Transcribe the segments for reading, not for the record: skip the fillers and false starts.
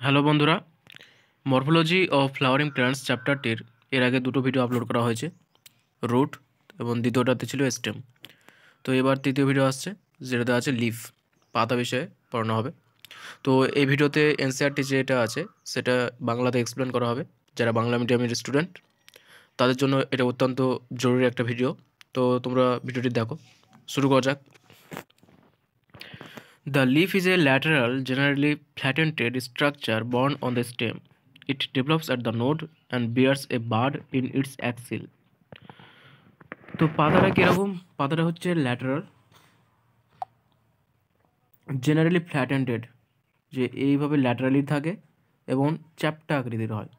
Hello বন্ধুরা, morphology of flowering plants চ্যাপ্টারটির এর আগে দুটো ভিডিও আপলোড করা হয়েছে, রুট এবং দ্বিতীয়টাতে ছিল স্টেম। তো এবার তৃতীয় ভিডিও আসছে, যেটাতে আছে লিফ, পাতা বিষয়ে পড়ানো হবে। তো এই ভিডিওতে এনসিইআরটি যেটা আছে সেটা বাংলাতে এক্সপ্লেন করা হবে। যারা বাংলা মিডিয়ামের স্টুডেন্ট তাদের জন্য এটা অত্যন্ত জরুরি একটা ভিডিও। তো তোমরা ভিডিওটি দেখো, শুরু করা যাক। The leaf is a lateral, generally flattened structure borne on the stem. It develops at the node and bears a bud in its axil. তো পাতাটা কিরকম? পাতাটা হচ্ছে ল্যাটারাল, জেনারেলি ফ্ল্যাটেন্ডেড, যে এইভাবে ল্যাটারালি থাকে এবং চ্যাপ্টা আকৃতির হয়।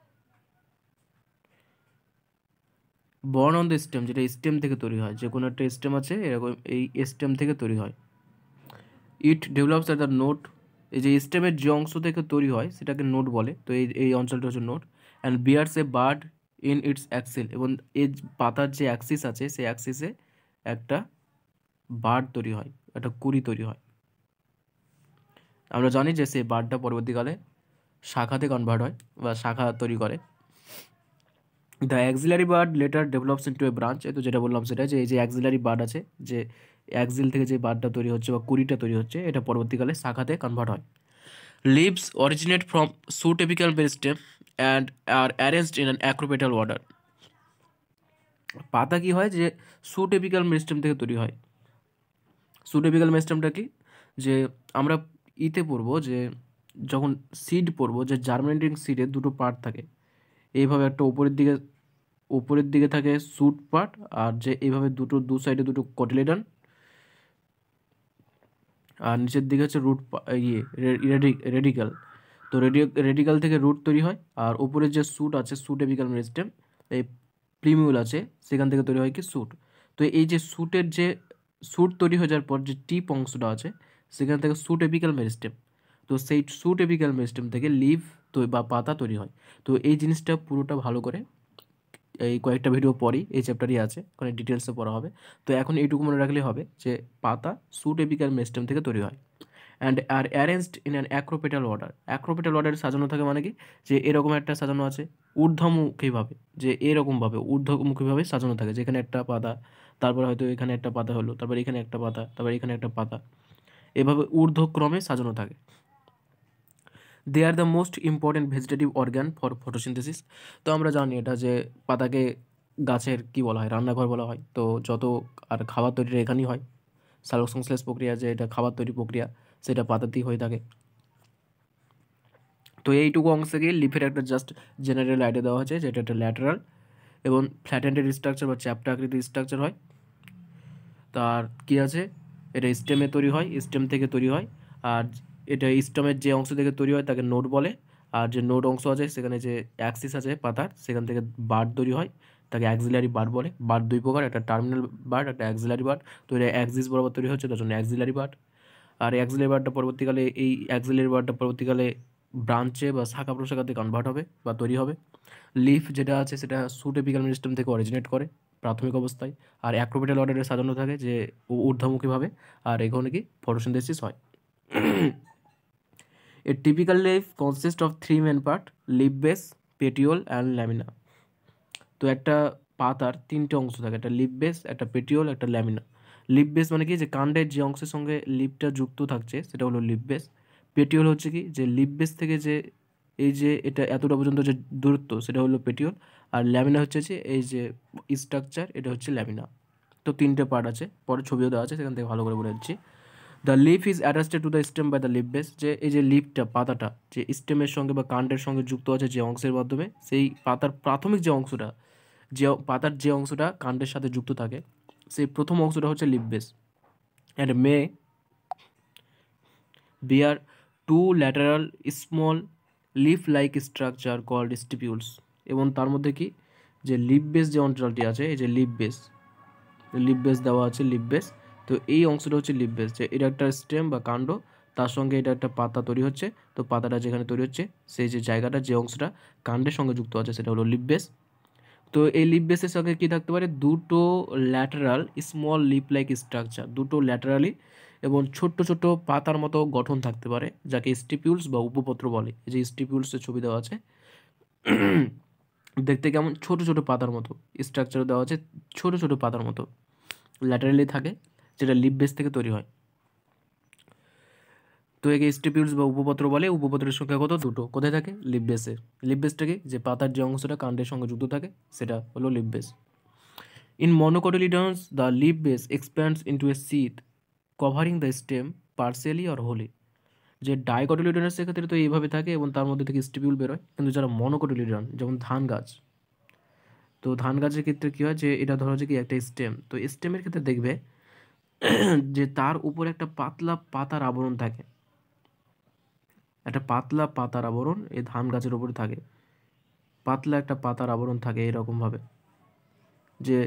বর্ন অন দ্য স্টেম, যেটা স্টেম থেকে তৈরি হয়, যে কোনো একটা স্টেম আছে এরকম, এই স্টেম থেকে তৈরি হয়। ইট ডেভেলপস অ্যাট দ্য নোট, এই যে স্টেমের যে অংশ থেকে তৈরি হয় সেটাকে নোট বলে। তো এই এই অঞ্চলটা হচ্ছে node. And bears a bud in its axil, এবং এই পাতার যে অ্যাক্সিস আছে সেই অ্যাক্সিসে একটা বার্ড তৈরি হয়, একটা কুড়ি তৈরি হয়। আমরা জানি যে সেই বার্ডটা পরবর্তীকালে শাখাতে কনভার্ট হয় বা শাখা তৈরি করে। The axillary bird letter develops into A branch, তো যেটা বললাম সেটা, যে এই যে অ্যাক্সিলারি বার্ড আছে, যে অ্যাক্সিল থেকে যে বার্ডটা তৈরি হচ্ছে বা কুড়িটা তৈরি হচ্ছে, এটা পরবর্তীকালে শাখাতে কনভার্ট হয়। Leaves originate from pseudapical meristem and are arranged in an acropetal order. পাতা কি হয়, যে সুটেপিক্যাল মেরিস্টেম থেকে তৈরি হয়। সুটেপিক্যাল মেরিস্টেমটা কি, যে আমরা ইতে পড়বো, যে যখন সিড পড়বো, যে জার্মিনেটিং সিডে দুটো পার্ট থাকে। এইভাবে একটা উপরের দিকে থাকে সুট পার্ট, আর যে এইভাবে দু সাইডে দুটো কটিলেডন, আর নিচের দিকে হচ্ছে রুট, রেডিক্যাল। তো রেডিক্যাল থেকে রুট তৈরি হয়, আর উপরের যে স্যুট আছে, স্যুট এপিক্যাল মেরিস্টেম, এই প্রিমিউল আছে, সেখান থেকে তৈরি হয় কি স্যুট। তো এই যে স্যুট তৈরি হয়ে যাওয়ার পর যে টিপ অংশটা আছে, সেখান থেকে স্যুট এপিক্যাল মেরিস্টেম। তো সেই স্যুট এপিক্যাল মেরিস্টেম থেকে লিভ বা পাতা তৈরি হয়। তো এই জিনিসটা পুরোটা ভালো করে এই কয়েকটা ভিডিও পরই এই চ্যাপ্টারই আছে, ওখানে ডিটেলসে পড়া হবে। তো এখন এইটুকু মনে রাখলেই হবে যে পাতা স্যুট এপিক্যাল মেরিস্টেম থেকে তৈরি হয় and are arranged in an acropetal order. Acropetal অর্ডারে সাজানো থাকে মানে কি, যে এরকম একটা সাজানো আছে ঊর্ধ্বমুখীভাবে, যে এরকমভাবে ঊর্ধ্বমুখীভাবে সাজানো থাকে, যেখানে একটা পাতা, তারপর হয়তো এখানে একটা পাতা হলো, তারপর এখানে একটা পাতা, তারপর এখানে একটা পাতা, এভাবে ঊর্ধ্বক্রমে সাজানো থাকে। They are the most important vegetative organ for photosynthesis. তো আমরা জানি এটা, যে পাতাকে গাছের কি বলা হয়, রান্নাঘর বলা হয়। তো যত আর খাবার তৈরির এখানেই হয়, সালোকসংশ্লেষ প্রক্রিয়া, যে এটা খাবার তৈরি প্রক্রিয়া, সেটা পাতাতেই হয়ে থাকে। তো এইটুকু অংশে গিয়ে লিফের একটা জাস্ট জেনারেল আইডিয়া দেওয়া হয়েছে, যেটা একটা ল্যাটারাল এবং ফ্ল্যাটেন্ডেড স্ট্রাকচার বা চ্যাপ্টা আকৃতির স্ট্রাকচার হয়। তার কি আছে, এটা স্টেমে তৈরি হয়, স্টেম থেকে তৈরি হয়। আর এটা স্টেমের যে অংশ থেকে তৈরি হয় তাকে নোড বলে। আর যে নোড অংশ আছে, সেখানে যে অ্যাক্সিস আছে পাতার, সেখান থেকে বার্ড তৈরি হয়, তাকে অ্যাক্সিলারি বার্ড বলে। বার্ড দুই প্রকার, একটা টার্মিনাল বার্ড, একটা অ্যাক্সিলারি বার্ড। তো এটা অ্যাক্সিস বরাবর তৈরি হচ্ছে, তার জন্য অ্যাক্সিলারি বার্ড। আর অ্যাক্সিলারি বার্ডটা পরবর্তীকালে, এই অ্যাক্সিলারি বার্ডটা পরবর্তীকালে ব্রাঞ্চে বা শাখা প্রশাখাতে কনভার্ট হবে বা তৈরি হবে। লিফ যেটা আছে সেটা স্যুট এপিক্যাল মেরিস্টেম থেকে অরিজিনেট করে প্রাথমিক অবস্থায়, আর অ্যাক্রোপেটাল অর্ডারে সাজানো থাকে, যে ঊর্ধ্বমুখীভাবে, আর এখানে কি ফটোসিনথেসিস হয়। A typical leaf consist of three main part: leaf base, petiole and lamina. তো একটা পাতার তিনটে অংশ থাকে, একটা লিফ বেস, একটা পেটিওল, একটা ল্যামিনা। লিফ বেস মানে কি, যে কাণ্ডের যে অংশের সঙ্গে লিফটা যুক্ত থাকছে সেটা হলো লিফ বেস। পেটিওল হচ্ছে কি, যে লিফ বেস থেকে যে এই যে এটা এতটা পর্যন্ত যে দূরত্ব, সেটা হলো পেটিওল। আর ল্যামিনা হচ্ছে যে এই যে স্ট্রাকচার, এটা হচ্ছে ল্যামিনা। তো তিনটে পার্ট আছে, পরে ছবিও দেওয়া আছে, সেখান থেকে ভালো করে বলে দিচ্ছি। The leaf is attached to the stem by the leaf base, যে এই যে লিফটা, পাতাটা যে স্টেমের সঙ্গে বা কাণ্ডের সঙ্গে যুক্ত আছে যে অংশের মাধ্যমে, সেই পাতার প্রাথমিক যে অংশটা, যে পাতার যে অংশটা কাণ্ডের সাথে যুক্ত থাকে, সেই প্রথম অংশটা হচ্ছে leaf base. And may bear two lateral small leaf like structure called stipules. এবং তার মধ্যে কি, যে লিফ বেস যে অঞ্চলটি আছে, এই যে লিফ বেস দেওয়া আছে, লিফ বেস। তো এই অংশটা হচ্ছে লিফ বেস, যে এটা একটা স্টেম বা কাণ্ড, তার সঙ্গে এটা একটা পাতা তৈরি হচ্ছে। তো পাতাটা যেখানে তৈরি হচ্ছে, সেই যে জায়গাটা, যে অংশটা কাণ্ডের সঙ্গে যুক্ত আছে, সেটা হলো লিফ বেস। তো এই লিফ বেসের সঙ্গে কী থাকতে পারে, দুটো lateral small leaf like structure, দুটো ল্যাটারালি এবং ছোট্ট ছোট্ট পাতার মতো গঠন থাকতে পারে, যাকে স্টিপিউলস বা উপপত্র বলে। এই যে স্টিপিউলসের ছবি দেওয়া আছে, দেখতে কেমন ছোট ছোট পাতার মতো, স্ট্রাকচার দেওয়া আছে ছোট ছোট পাতার মতো, ল্যাটারালি থাকে, যেটা লিপ বেস থেকে তৈরি হয়। তো একে স্টিপিউলস বা উপপত্র বলে। উপপত্রের সংখ্যা কত? দুটো। কোথায় থাকে? লিপ বেসে। লিপ বেসটাকে, যে পাতার যে অংশটা কাণ্ডের সঙ্গে যুক্ত থাকে, সেটা হলো leaf base. In monocotyledons the leaf base expands into a sheath covering the stem partially or wholly. যে ডাইকটিলিডনের ক্ষেত্রে তো এইভাবে থাকে এবং তার মধ্যে থেকে স্টিপিউল বেরোয়, কিন্তু যারা মনোকটিলিডন, যেমন ধান গাছ, তো ধান গাছের ক্ষেত্রে কী হয়, যে এটা ধরো যে কি একটা স্টেম, তো স্টেমের ক্ষেত্রে দেখবে যে তার উপরে একটা পাতলা পাতার আবরণ থাকে, একটা পাতলা পাতার আবরণ এই ধান গাছের উপরে থাকে, পাতলা একটা পাতার আবরণ থাকে এরকমভাবে, যে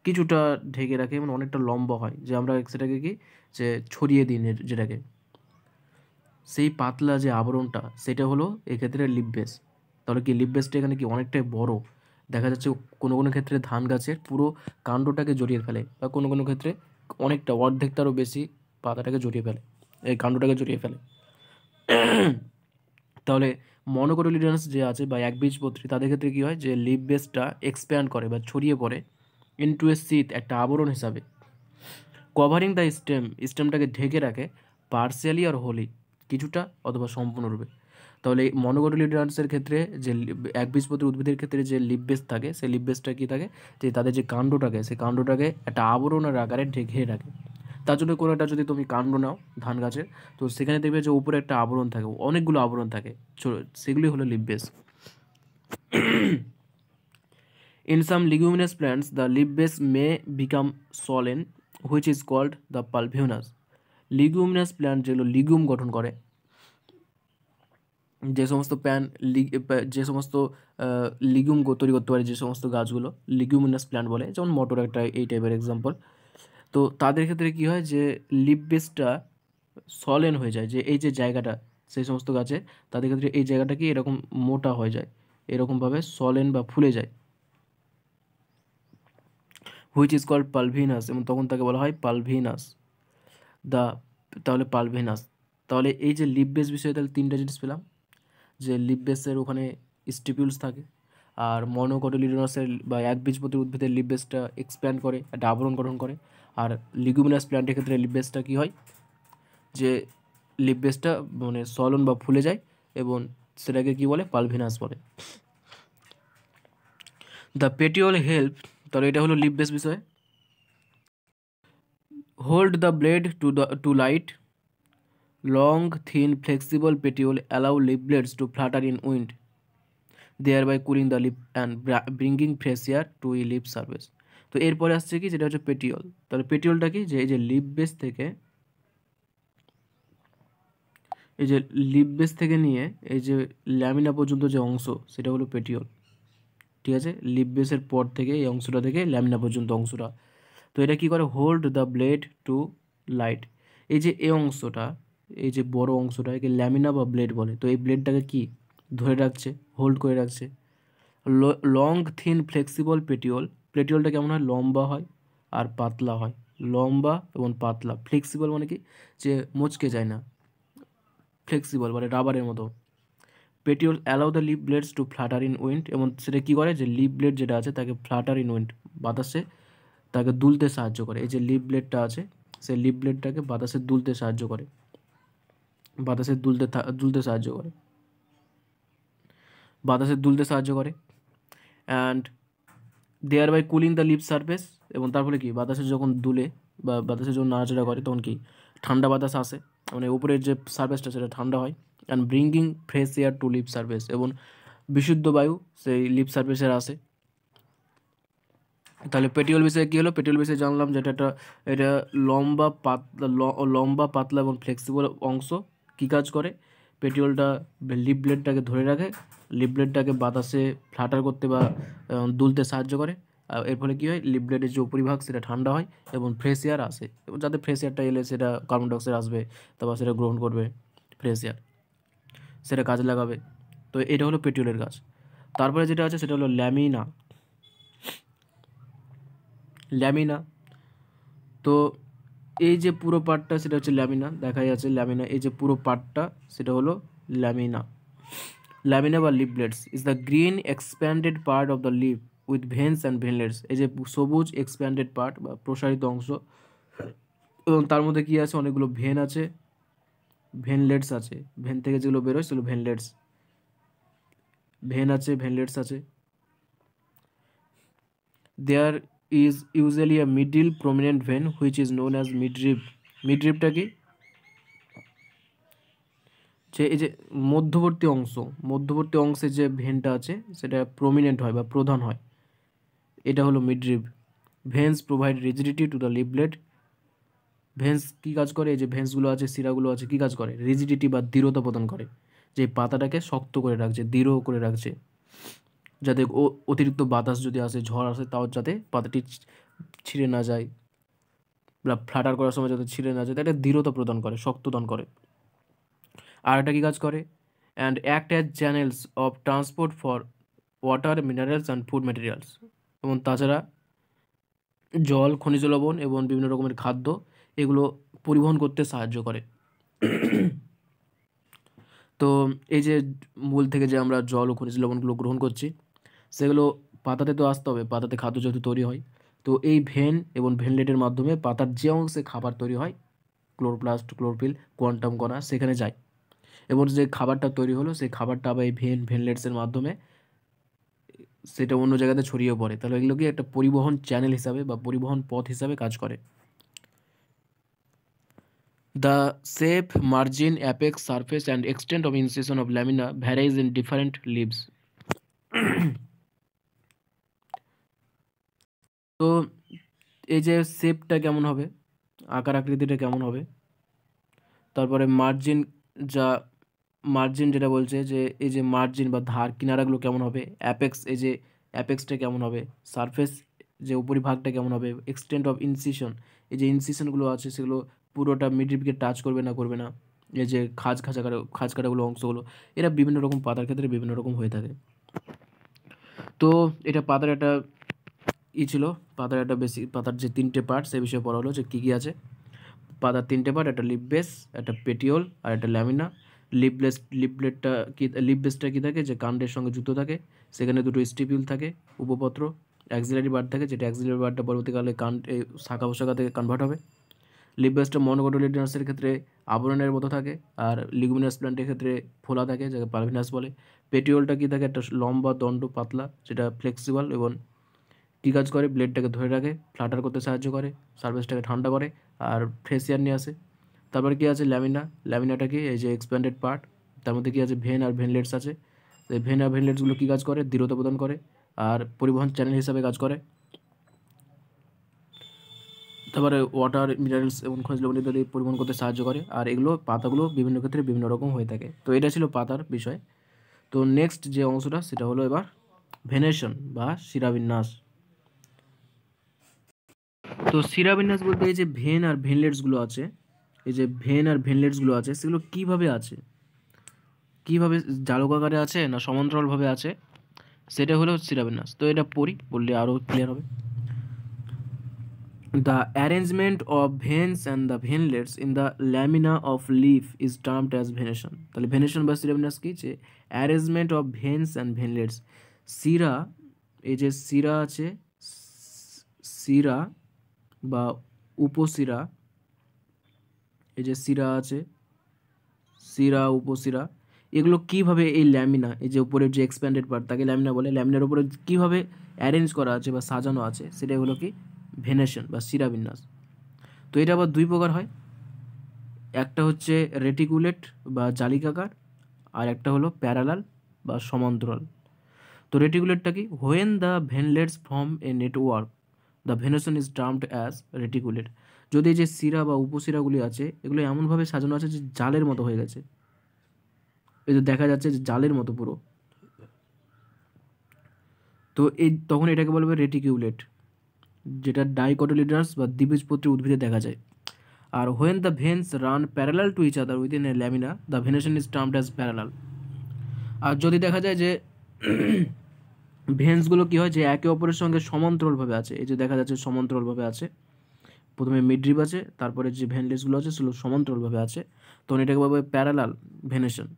কিছুটা ঢেকে রাখে এবং অনেকটা লম্বা হয়, যে আমরা সেটাকে কি, যে ছড়িয়ে দিই যেটাকে, সেই পাতলা যে আবরণটা, সেটা হলো এক্ষেত্রে লিপ বেস। তাহলে কি লিপ বেসটা এখানে কি অনেকটাই বড়, দেখা যাচ্ছে কোনো কোনো ক্ষেত্রে ধান গাছের পুরো কাণ্ডটাকে জড়িয়ে ফেলে, বা কোনো কোনো ক্ষেত্রে অনেকটা অর্ধেকটারও বেশি পাতাটাকে জড়িয়ে ফেলে, এই কাণ্ডটাকে জড়িয়ে ফেলে। তাহলে মনোকটিলিডন্স যে আছে বা একবীজপত্রী, তাদের ক্ষেত্রে কী হয়, যে লিপ বেসটা এক্সপ্যান্ড করে বা ছড়িয়ে পড়ে ইনটু এ সিথ, একটা আবরণ হিসাবে, কভারিং দ্য স্টেমটাকে ঢেকে রাখে পার্সিয়ালি আর হোলি, কিছুটা অথবা সম্পূর্ণরূপে। তাহলে এই মনোকটিলিডন্সের ক্ষেত্রে যে একবীজপত্রী উদ্ভিদের ক্ষেত্রে যে লিপ বেস থাকে, সেই লিপ বেসটা কী থাকে, যে তাদের যে কাণ্ডটাকে, সেই কাণ্ডটাকে একটা আবরণের আকারে ঢেকে রাখে। তার জন্য কোনো একটা যদি তুমি কাণ্ড নাও ধান গাছের, তো সেখানে দেখবে যে উপরে একটা আবরণ থাকে, অনেকগুলো আবরণ থাকে, সেগুলি হলো leaf base. In some leguminous plants, the leaf base may become swollen, which is called the pulvinus. Leguminous plant যেগুলো লিগুম গঠন করে, যে সমস্ত যে সমস্ত লিগুম তৈরি করতে পারে, যে সমস্ত গাছগুলো লিগুমিনাস প্ল্যান্ট বলে, যেমন মটর একটা এই টাইপের এক্সাম্পল। তো তাদের ক্ষেত্রে কী হয়, যে লিপ বেসটা সলেন হয়ে যায়, যে এই যে জায়গাটা সেই সমস্ত গাছে, তাদের ক্ষেত্রে এই জায়গাটা কি এরকম মোটা হয়ে যায়, এরকমভাবে সলেন বা ফুলে যায়, হুইচ ইজ কল্ড পালভিনাস, এবং তখন তাকে বলা হয় পালভিনাস দ্য। তাহলে পালভিনাস, তাহলে এই যে লিপ বেস বিষয়ে তাহলে তিনটা জিনিস পেলাম, যে লিপ বেসের ওখানে স্টিপিউলস থাকে, আর মনোকটিলিডনাসের বা একবীজপত্রী উদ্ভিদের লিপ বেসটা এক্সপ্যান্ড করে, একটা আবরণ গঠন করে, আর লিগুমিনাস প্ল্যান্টের ক্ষেত্রে লিপ বেসটা কী হয়, যে লিপ বেসটা মানে সলন বা ফুলে যায়, এবং সেটাকে কী বলে, পালভিনাস বলে। দ্য পেটিওল হেল্প, তাহলে এটা হলো লিপ বেস বিষয়। Hold the blade to light, long thin flexible petiole allow leaf blades to flutter in wind, thereby cooling the leaf and bringing fresh air to a leaf surface. তো এরপরে আসছে কি, যেটা হচ্ছে পেটিওল। তাহলে পেটিওলটা কি, যে এই যে লিপ বেস থেকে, এই যে লিপ বেস থেকে নিয়ে এই যে ল্যামিনা পর্যন্ত যে অংশ, সেটা হলো পেটিওল। ঠিক আছে, লিপ বেসের পর থেকে এই অংশটা থেকে ল্যামিনা পর্যন্ত অংশটা। তো এটা কি করে, hold the blade to light, এই যে এই অংশটা, এই যে বড় অংশটা, একে ল্যামিনা বা ব্লেড বলে। তো এই ব্লেডটাকে কি ধরে রাখছে, হোল্ড করে রাখছে। লং থিন ফ্লেক্সিবল পেটিওল, পেটিওলটা কেমন হয়, লম্বা হয় আর পাতলা হয়, লম্বা এবং পাতলা। ফ্লেক্সিবল মানে কি, যে মচকে যায় না, ফ্লেক্সিবল মানে রাবারের মতো। Petiole allow the leaf blades to flutter in wind, এবং সেটা কী করে, যে লিপ ব্লেড যেটা আছে তাকে ফ্লাটার ইন উইন্ড, বাতাসে তাকে দুলতে সাহায্য করে। এই যে লিপ ব্লেডটা আছে, সেই লিপ ব্লেডটাকে বাতাসে দুলতে সাহায্য করে, বাতাসে দুলতে সাহায্য করে, বাতাসে দুলতে সাহায্য করে। And thereby cooling the leaf surface, এবং তার ফলে কি, বাতাসে যখন দুলে বা বাতাসে যখন নাড়াচাড়া করে, তখন কি ঠান্ডা বাতাস আসে, মানে উপরের যে সারফেসটা সেটা ঠান্ডা হয়। And bringing fresh air to leaf surface, এবং বিশুদ্ধ বায়ু সেই লিপ সারফেসের আসে। তাহলে পেটিওল বিষয়ে কী হলো, পেটিওল বিষয়ে জানলাম যেটা এটা লম্বা পাতলা এবং ফ্লেক্সিবল অংশ। কী কাজ করে, পেটিওলটা লিপ ব্লেডটাকে ধরে রাখে, লিপ ব্লেডটাকে বাতাসে ফ্লাটার করতে বা দুলতে সাহায্য করে। আর এর ফলে কী হয়, লিপ ব্লেডের যে উপরিভাগ সেটা ঠান্ডা হয় এবং ফ্রেশ এয়ার আসে, এবং যাতে ফ্রেশ এয়ারটা এলে সেটা কার্বন ডাইঅক্সাইড আসবে, তারপর সেটা গ্রহণ করবে ফ্রেশ এয়ার, সেটা কাজে লাগাবে। তো এটা হলো পেটিওলের কাজ। তারপরে যেটা আছে সেটা হলো ল্যামিনা। ল্যামিনা, তো এই যে পুরো পার্টটা সেটা হচ্ছে ল্যামিনা, দেখা যাচ্ছে ল্যামিনা, এই যে পুরো পার্টটা সেটা হলো ল্যামিনা। ল্যামিনা বা leaflets is the green expanded part of the leaf with veins and veinlets. এই যে সবুজ এক্সপ্যান্ডেড পার্ট বা প্রসারিত অংশ, এবং তার মধ্যে কি আছে, অনেকগুলো ভেন আছে, ভেনলেটস আছে, ভেন থেকে যেগুলো বেরোয় সেগুলো ভেনলেটস, ভেন আছে, ভেনলেটস আছে। There is usually a middle prominent vein which is known as midrib. মিডরিবটা কি, যে এই যে মধ্যবর্তী অংশ, মধ্যবর্তী অংশে যে ভেনটা আছে সেটা প্রমিনেন্ট হয় বা প্রধান হয়, এটা হলো midrib. Veins provide rigidity to the leaflet. Veins কী কাজ করে, এই যে ভেন্সগুলো আছে, শিরাগুলো আছে, কী কাজ করে, রিজিডিটি বা দৃঢ়তা প্রদান করে, যে পাতাটাকে শক্ত করে রাখছে, দৃঢ় করে রাখছে, যাতে অতিরিক্ত বাতাস যদি আসে, ঝড় আসে, তাও যাতে পাতাটি ছিঁড়ে না যায়, বা ফ্লাটার করার সময় যাতে ছিঁড়ে না যায়, তাই এটা দৃঢ়তা প্রদান করে, শক্তদান করে। আর এটা কী কাজ করে, and act as channels of transport for water, minerals and food materials. এবং তাছাড়া জল, খনিজ লবণ এবং বিভিন্ন রকমের খাদ্য এগুলো পরিবহন করতে সাহায্য করে। তো এই যে মূল থেকে যে আমরা জল ও খনিজ লবণগুলো গ্রহণ করছি, সেগুলো পাতাতে তো আসতে হবে, পাতাতে খাদ্য যেহেতু তৈরি হয়, তো এই ভেন এবং ভেনলেটের মাধ্যমে পাতার যে অংশে খাবার তৈরি হয়, ক্লোরোপ্লাস্ট, ক্লোরোফিল, কোয়ান্টাম কণা সেখানে যায়, এবং যে খাবারটা তৈরি হলো সেই খাবারটা আবার এই ভেনলেটসের মাধ্যমে সেটা অন্য জায়গাতে ছড়িয়ে পড়ে। তাহলে এগুলো কি একটা পরিবহন চ্যানেল হিসাবে বা পরিবহন পথ হিসাবে কাজ করে। The shape, margin, apex, surface and extent of incision of lamina varies in different leaves. তো এই যে শেপটা কেমন হবে, আকার আকৃতিটা কেমন হবে, তারপরে মার্জিন, যা মার্জিন যেটা বলছে যে এই যে মার্জিন বা ধার কিনারাগুলো কেমন হবে, অ্যাপেক্স, এই যে অ্যাপেক্সটা কেমন হবে, সারফেস যে উপরিভাগটা কেমন হবে, এক্সটেন্ট অফ ইনসিশন, এই যে ইনসিশনগুলো আছে সেগুলো পুরোটা মিডরিবকে টাচ করবে না করবে না, এই যে খাঁজ কাটাগুলো অংশগুলো, এরা বিভিন্ন রকম পাতার ক্ষেত্রে বিভিন্ন রকম হয়ে থাকে। তো এটা পাতার একটা ছিল, পাতার একটা বেশি, পাতার যে তিনটে পার্ট সে বিষয়ে পড়া হলো যে কী কী আছে। পাতার তিনটে পার্ট, একটা লিপ বেস, একটা পেটিওল আর একটা ল্যামিনা। লিপ বেসটা কী থাকে, যে কাণ্ডের সঙ্গে যুক্ত থাকে, সেখানে দুটো স্টিপিউল থাকে, উপপত্র, অ্যাক্সিলারি বার্ড থাকে, যেটা অ্যাক্সিলারি বার্ডটা পরবর্তীকালে শাখা প্রশাখা থেকে কনভার্ট হবে। লিপ বেসটা মনোকটিলিডনাসের ক্ষেত্রে আবরণের মতো থাকে, আর লিগুমিনাস প্ল্যান্টের ক্ষেত্রে ফোলা থাকে, যাকে পালভিনাস বলে। পেটিওলটা কী থাকে, একটা লম্বা দণ্ড পাতলা, যেটা ফ্লেক্সিবল এবং কী কাজ করে, ব্লেডটাকে ধরে রাখে, ফ্লাটার করতে সাহায্য করে, সারফেসটাকে ঠান্ডা করে, আর ফ্রেশ এয়ার নিয়ে আসে। তারপরে কী আছে, ল্যামিনা। ল্যামিনাটা কি, এই যে এক্সপ্যান্ডেড পার্ট, তার মধ্যে কী আছে, ভেন আর ভেনলেটস আছে। এই ভেন আর ভেনলেটসগুলো কী কাজ করে, দৃঢ়তা প্রদান করে আর পরিবহন চ্যানেল হিসাবে কাজ করে। তারপরে ওয়াটার, মিনারেলস এবং খনিজ লবণ ইত্যাদি পরিবহন করতে সাহায্য করে, আর এগুলো পাতাগুলো বিভিন্ন ক্ষেত্রে বিভিন্ন রকম হয়ে থাকে। তো এটা ছিল পাতার বিষয়। তো নেক্সট যে অংশটা সেটা হলো এবার ভেনেশন বা শিরাবিন্যাস। তো শিরাবিন্যাস বলতে এই যে ভেন আর ভেনলেটসগুলো আছে, এই যে ভেন আর ভেনলেটসগুলো আছে সেগুলো কীভাবে আছে, কীভাবে জালকাকারে আছে না সমান্তরালভাবে আছে, সেটা হলো শিরাবিন্যাস। তো এটা বললে আরও ক্লিয়ার হবে। The arrangement of veins and the venlets in the lamina of leaf is termed as venation. তাহলে ভেনেশন বা শিরাবিন্যাস কি, যে অ্যারেঞ্জমেন্ট অফ ভেন্স অ্যান্ড ভেনলেটস, শিরা, এই যে শিরা আছে, শিরা বা উপশিরা, এই যে শিরা আছে, শিরা, উপশিরা, এগুলো কীভাবে এই ল্যামিনা, এই যে উপরের যে এক্সপ্যান্ডেড পার্ট তাকে ল্যামিনা বলে, ল্যামিনার উপরে কীভাবে অ্যারেঞ্জ করা আছে বা সাজানো আছে, সেটাই হলো কি ভেনেশন বা শিরাবিন্যাস। তো এটা আবার দুই প্রকার হয়, একটা হচ্ছে রেটিকুলেট বা জালিকাকার, আর একটা হলো প্যারালাল বা সমান্তরাল। তো রেটিকুলেটটা কি, when the veinlets form a network the venation is termed as reticulate. যদি এই যে শিরা বা উপশিরাগুলি আছে এগুলো এমনভাবে সাজানো আছে যে জালের মতো হয়ে গেছে, এই যে দেখা যাচ্ছে যে জালের মতো পুরো, তো এই তখন এটাকে বলবে রেটিকিউলেট, যেটা ডাইকটিলিডনাস বা দ্বিবীজপত্রী উদ্ভিদে দেখা যায়। আর when the veins run parallel to each other within a lamina the venation is termed as parallel. আর যদি দেখা যায় যে ভেন্সগুলো কী হয়, যে একে অপরের সঙ্গে সমান্তরালভাবে আছে, এই যে দেখা যাচ্ছে সমান্তরালভাবে আছে, প্রথমে মিডরিপ আছে, তারপরে যে ভেনলেসগুলো আছে সেগুলো সমান্তরালভাবে আছে, তখন এটাকে বলা হয় প্যারালাল ভেনেশন।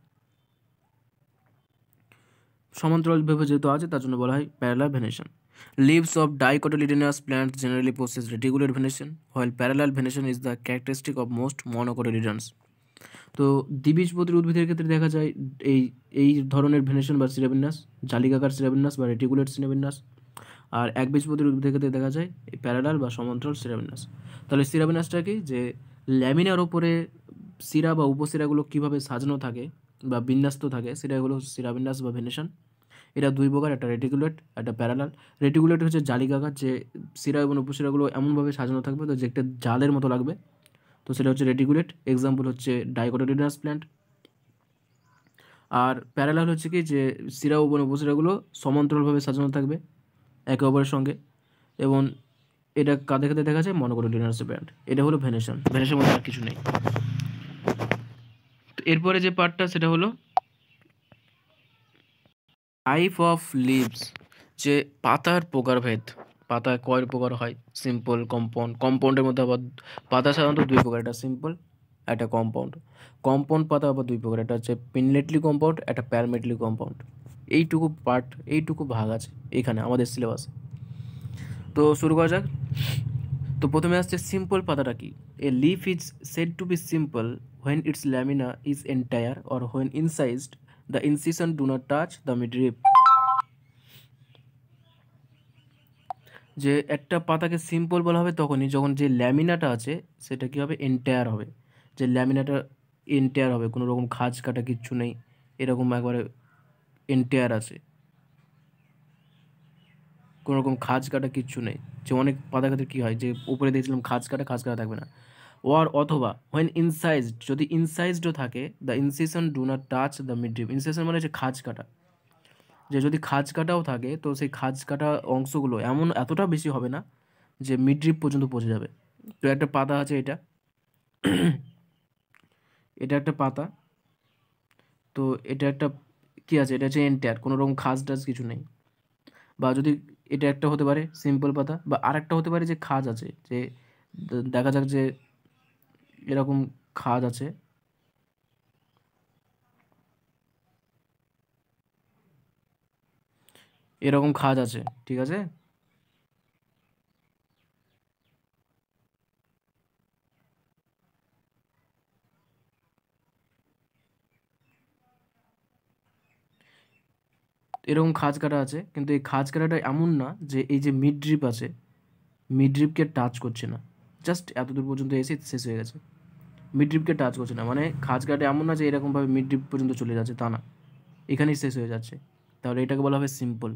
সমান্তরালভাবে যেহেতু আছে তার জন্য বলা হয় parallel venation. Leaves of dicotyledonous plants generally process reticular venation, while parallel venation is the characteristic of most monocotyledons. তো দ্বিবীজপত্রী উদ্ভিদের ক্ষেত্রে দেখা যায় এই এই ধরনের ভেনেশন বা শিরাবিন্যাস, জালিকাকার শিরাবিন্যাস বা রেটিকুলেট শিরাবিন্যাস। আর একবীজপত্রী উদ্ভিদের ক্ষেত্রে দেখা যায় এই প্যারালাল বা সমান্তরাল শিরাবিন্যাস। তাহলে শিরাবিন্যাসটা কি, যে ল্যামিনার ওপরে শিরা বা উপশিরাগুলো কীভাবে সাজানো থাকে বা বিন্যস্ত থাকে সেটা হলো শিরাবিন্যাস বা ভেনেশন। এটা দুই প্রকার, একটা রেটিকুলেট, একটা প্যারালাল। রেটিকুলেট হচ্ছে জালিকাকার, যে শিরা এবং উপশিরাগুলো এমনভাবে সাজানো থাকবে তো যে একটা জালের মতো লাগবে, তো সেটা হচ্ছে রেটিকুলেট। এক্সাম্পল হচ্ছে ডাইকটিলিডেনাস প্ল্যান্ট। আর প্যারালাল হচ্ছে কি, যে শিরা এবং উপশিরাগুলো সমান্তরালভাবে সাজানো থাকবে একে অপরের সঙ্গে, এবং এটা কাদের ক্ষেত্রে দেখা যায়, মনোকটিলিডেনাস প্ল্যান্ট। এটা হলো ভেনেশন, ভেনেশনের মধ্যে আর কিছু নেই। তো এরপরে যে পার্টটা সেটা হলো টাইপ অফ লিভস, যে পাতার প্রকারভেদ। পাতা কয় প্রকার হয়, সিম্পল, কম্পাউন্ড। কম্পাউন্ডের মধ্যে আবার পাতা সাধারণত দুই প্রকার, একটা সিম্পল, একটা কম্পাউন্ড। কম্পাউন্ড পাতা আবার দুই প্রকার, একটা হচ্ছে পিনলেটলি কম্পাউন্ড, একটা প্যারমেটলি কম্পাউন্ড। এইটুকু পার্ট, এইটুকু ভাগ আছে এখানে আমাদের সিলেবাসে। তো শুরু করা যাক। তো প্রথমে আসছে সিম্পল পাতাটা কি। A leaf is said to be simple when its lamina is entire or when incised the incision do not touch the midrib. যে একটা পাতাকে সিম্পল বলা হবে তখনই যখন যে ল্যামিনাটা আছে সেটা কী হবে, এন্টায়ার হবে। যে ল্যামিনাটা এন্টায়ার হবে, কোনো রকম খাঁজ কাটা কিচ্ছু নেই, এরকম একবারে এন্টায়ার আছে, কোনো রকম খাঁজ কাটা কিচ্ছু নেই। যে অনেক পাতা ক্ষেত্রে কী হয়, যে উপরে দেখছিলাম খাঁজ কাটা থাকবে না। ওর অথবা হোয়েন ইনসাইজড, যদি ইনসাইজডও থাকে, the incision do not touch the midrib. Incision মানে হচ্ছে খাঁজ কাটা, যে যদি খাঁজ কাটাও থাকে তো সেই খাঁজ কাটা অংশগুলো এতটা বেশি হবে না যে মিডরিপ পর্যন্ত পৌঁছে যাবে। তো একটা পাতা আছে, এটা এটা একটা পাতা। তো এটা একটা কি আছে, এটা হচ্ছে এন্টায়ার, কোনো রকম খাঁজ টাজ কিছু নেই। বা যদি এটা একটা হতে পারে সিম্পল পাতা, বা আরেকটা হতে পারে যে খাঁজ আছে, যে দেখা যাক যে এরকম খাঁজ আছে, এরকম খাঁজ আছে, ঠিক আছে। এরকম খাঁজ কাটা আছে, কিন্তু এই খাঁজ কাটাটা এমন না যে এই যে মিড ড্রিপ আছে, মিড ড্রিপকে টাচ করছে না, জাস্ট এতদূর পর্যন্ত এসে শেষ হয়ে গেছে, মিড ড্রিপকে টাচ করছে না। মানে খাঁজ কাটা এমন না যে এরকমভাবে মিড ড্রিপ পর্যন্ত চলে যাচ্ছে, তা না, এখানেই শেষ হয়ে যাচ্ছে। তাহলে এটাকে বলা হবে সিম্পল।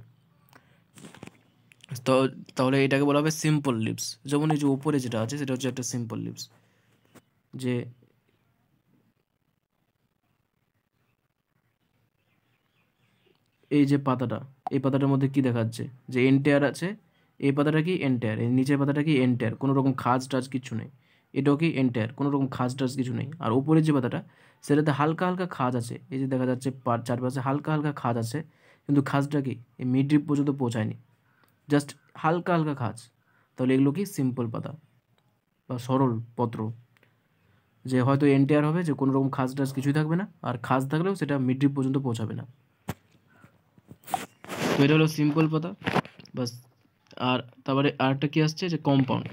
তো তাহলে এটাকে বলা হবে সিম্পল লিভস। যেমন এই যে উপরে যেটা আছে সেটা হচ্ছে একটা সিম্পল লিভস, যে এই যে পাতাটা, এই পাতাটার মধ্যে কি দেখা যাচ্ছে, যে এন্টায়ার আছে। এই পাতাটা কি এন্টায়ার, এই নিচের পাতাটা কি এন্টায়ার, কোনো রকম খাঁজ টাজ কিছু নেই। এটাও কি এন্টায়ার, কোনো রকম খাঁজ টাজ কিছু নেই। আর উপরের যে পাতাটা সেটাতে হালকা হালকা খাঁজ আছে, এই যে দেখা যাচ্ছে চারপাশে হালকা হালকা খাঁজ আছে, কিন্তু খাঁজটা কি এই মিড ড্রিপ পর্যন্ত পৌঁছায়নি, জাস্ট হালকা হালকা খাঁজ। তাহলে এগুলো কি সিম্পল পাতা বা সরল পত্র, যে হয়তো এন্টায়ার হবে, যে কোনো রকম খাঁজ টাজ কিছুই থাকবে না, আর খাঁজ থাকলেও সেটা মিড ড্রিপ পর্যন্ত পৌঁছাবে না। তো এটা হলো সিম্পল পাতা বাস। আর তারপরে আরেকটা কি আসছে, যে কম্পাউন্ড।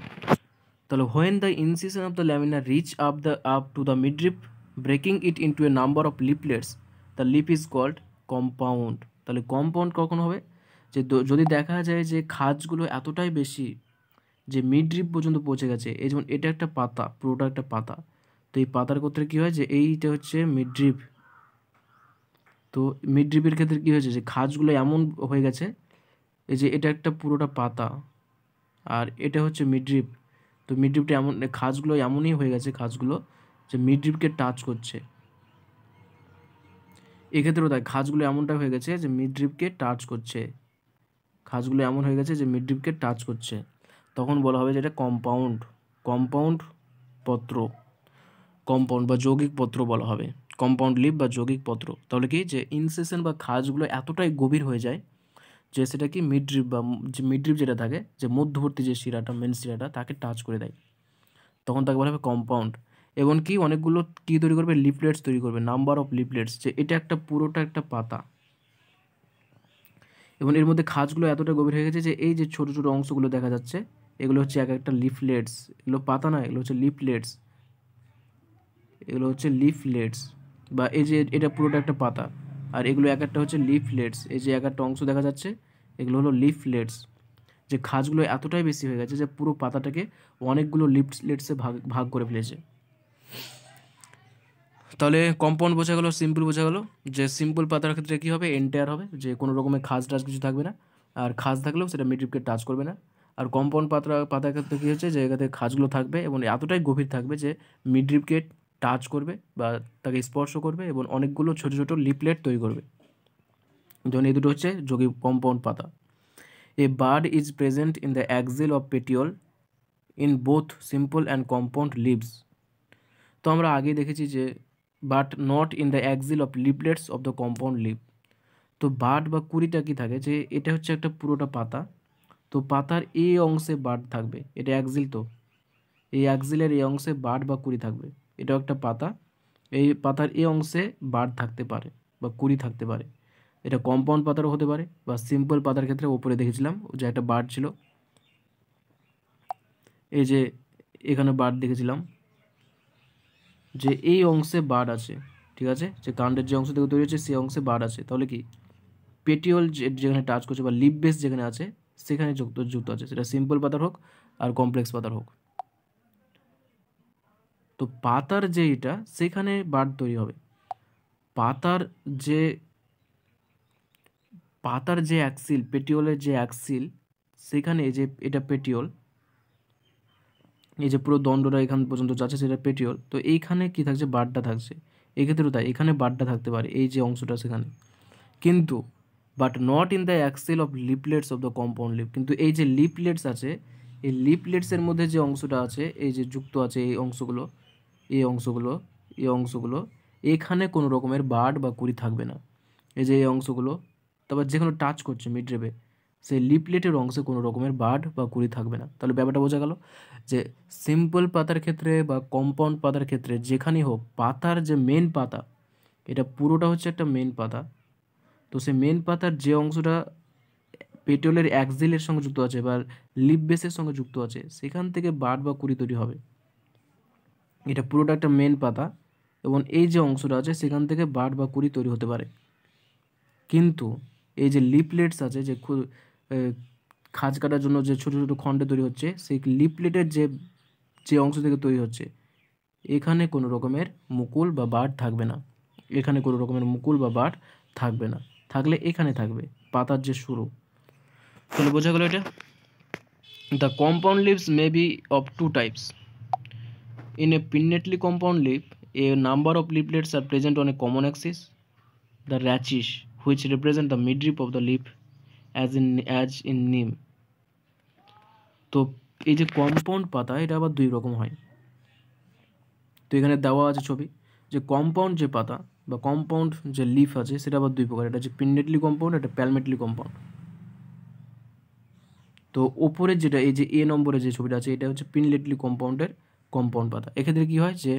তাহলে when the incision of the lamina reach up to the midrib breaking it into a number of leaflets, the leaf is called compound. তাহলে কম্পাউন্ড কখন হবে, যে যদি দেখা যায় যে খাঁজগুলো এতটাই বেশি যে মিডরিপ পর্যন্ত পৌঁছে গেছে। এই যেমন এটা একটা পাতা, পুরোটা একটা পাতা, তো এই পাতার ক্ষেত্রে কী হয়, যে এইটা হচ্ছে মিডরিপ। তো মিডরিপের ক্ষেত্রে কী হয়েছে, যে খাঁজগুলো এমন হয়ে গেছে, এই যে এটা একটা পুরোটা পাতা আর এটা হচ্ছে মিডরিপ। তো মিডরিপটা এমন, খাঁজগুলো এমনই হয়ে গেছে, খাঁজগুলো যে মিডরিপকে টাচ করছে। এক্ষেত্রেও তাই, খাঁজগুলো এমনটা হয়ে গেছে যে মিডরিপকে টাচ করছে, খাঁজগুলো এমন হয়ে গেছে যে মিডরিপকে টাচ করছে, তখন বলা হবে যে এটা কম্পাউন্ড, কম্পাউন্ড পত্র, কম্পাউন্ড বা যৌগিক পত্র বলা হবে, কম্পাউন্ড লিভ বা যৌগিক পত্র। তাহলে কি, যে ইনসেশন বা খাঁজগুলো এতটাই গভীর হয়ে যায় যে সেটা কি মিডরিপ বা যে মিডরিপ যেটা থাকে, যে মধ্যবর্তী যে শিরাটা, মেন শিরাটা, তাকে টাচ করে দেয়। তখন তাকে বলা হবে কম্পাউন্ড। এবং কি অনেকগুলো কী তৈরি করবে, লিফলেটস তৈরি করবে, নাম্বার অফ লিফলেটস, যে এটা একটা পুরোটা একটা পাতা। এবং এর মধ্যে খাঁজগুলো এতটা গভীর হয়ে গেছে যে এই যে ছোটো ছোটো অংশগুলো দেখা যাচ্ছে এগুলো হচ্ছে এক একটা লিফলেটস। এগুলো পাতা না, এগুলো হচ্ছে লিফলেটস, এগুলো হচ্ছে লিফলেটস। বা এই যে এটা পুরোটা একটা পাতা, আর এগুলো এক একটা হচ্ছে লিফলেটস। এই যে এক একটা অংশ দেখা যাচ্ছে এগুলো হলো লিফলেটস। যে খাঁজগুলো এতটাই বেশি হয়ে গেছে যে পুরো পাতাটাকে অনেকগুলো লিফলেটসে ভাগ ভাগ করে ফেলেছে। তাহলে কম্পাউন্ড বোঝা গেলো, সিম্পল বোঝা গেলো। যে সিম্পল পাতার ক্ষেত্রে কী হবে, এন্টায়ার হবে, যে কোনো রকমের খাঁজ টাজ কিছু থাকবে না, আর খাঁজ থাকলেও সেটা মিডরিপকে টাচ করবে না। আর কম্পাউন্ড পাতার ক্ষেত্রে কী হচ্ছে, যে এখানে খাঁজগুলো থাকবে এবং এতটাই গভীর থাকবে যে মিডরিপকে টাচ করবে বা তাকে স্পর্শ করবে এবং অনেকগুলো ছোটো ছোটো লিফলেট তৈরি করবে। যেমন এই দুটো হচ্ছে যোগী কম্পাউন্ড পাতা। A bud is present in the axil of petiole in both simple and compound leaves. তো আমরা আগে দেখেছি যে but not in the axil of leaflets of the compound leaf. তো বাট বা কুড়িটা কি থাকে, যে এটা হচ্ছে একটা পুরোটা পাতা, তো পাতার এই অংশে বাট থাকবে, এটা অ্যাক্সিল, তো এই অ্যাক্সিলের এই অংশে বাট বা কুড়ি থাকবে। এটাও একটা পাতা, এই পাতার এই অংশে বাট থাকতে পারে বা কুড়ি থাকতে পারে। এটা কম্পাউন্ড পাতারও হতে পারে, বা সিম্পল পাতার ক্ষেত্রে ওপরে দেখেছিলাম যে একটা বাট ছিল, এই যে এখানে বাট দেখেছিলাম যে এই অংশে বাট আছে, ঠিক আছে, যে কাণ্ডের যে অংশ থেকে তৈরি হচ্ছে সেই অংশে বাট আছে। তাহলে কি পেটিওল যেখানে টাচ করছে বা লিপ বেস যেখানে আছে সেখানে যুক্ত আছে, সেটা সিম্পল পাতার হোক আর কমপ্লেক্স পাতার হোক। তো পাতার যে এটা সেখানে বাট তৈরি হবে। পাতার যে অ্যাক্সিল, পেটিওলের যে অ্যাক্সিল, সেখানে এই যে এটা পেটিওল, এই যে পুরো দণ্ডটা এখান পর্যন্ত যাচ্ছে সেটা পেটিওল, তো এইখানে কি থাকছে, বাটটা থাকছে। এক্ষেত্রেও তাই, এখানে বাটটা থাকতে পারে এই যে অংশটা সেখানে, কিন্তু but not in the axil of leaflets of the compound leave. কিন্তু এই যে লিফলেটস আছে, এই লিফলেটসের মধ্যে যে অংশটা আছে, এই যে যুক্ত আছে এই অংশগুলো, এই অংশগুলো, এই অংশগুলো, এখানে কোনো রকমের বাড বা কুড়ি থাকবে না। এই যে এই অংশগুলো, তারপর যেখানে টাচ করছে মিডরেবে, সেই লিফলেটের অংশে কোনো রকমের বাড বা কুড়ি থাকবে না। তাহলে ব্যাপারটা বোঝা গেল যে সিম্পল পাতার ক্ষেত্রে বা কম্পাউন্ড পাতার ক্ষেত্রে যেখানেই হোক, পাতার যে মেন পাতা, এটা পুরোটা হচ্ছে একটা মেন পাতা, তো সেই মেন পাতার যে অংশটা পেটিওলের অ্যাক্সিলের সঙ্গে যুক্ত আছে বা লিপ বেসের সঙ্গে যুক্ত আছে, সেখান থেকে বাড বা কুড়ি তৈরি হবে। এটা পুরোটা একটা মেন পাতা এবং এই যে অংশটা আছে সেখান থেকে বাড বা কুড়ি তৈরি হতে পারে। কিন্তু এই যে লিফলেটস আছে, যে খাঁজ কাটার জন্য যে ছোটো ছোটো খণ্ডে তৈরি হচ্ছে, সেই লিফলেটের যে অংশ থেকে তৈরি হচ্ছে, এখানে কোনো রকমের মুকুল বা বাড থাকবে না। এখানে কোনো রকমের মুকুল বা বাড থাকবে না, থাকলে এখানে থাকবে পাতার যে শুরু। তাহলে বোঝা গেল এটা। The compound leaves may be of two types. In a pinnately compound leaf, a number of leaflets are present on a common axis, the rachis, which represent the midrib of the leaf, as in neem. তো এই যে compound পাতা, এটা আবার দুই রকম হয়। তো এখানে দেওয়া আছে ছবি, যে কম্পাউন্ড যে পাতা বা কম্পাউন্ড যে লিফ আছে সেটা আবার দুই প্রকার, এটা হচ্ছে পিন্নেটলি কম্পাউন্ড, এটা প্যালমেটলি কম্পাউন্ড। তো ওপরের যেটা, এই যে এ নম্বরে যে ছবিটা আছে, এটা হচ্ছে পিনলেটলি কম্পাউন্ডের কম্পাউন্ড পাতা। এক্ষেত্রে কী হয়, যে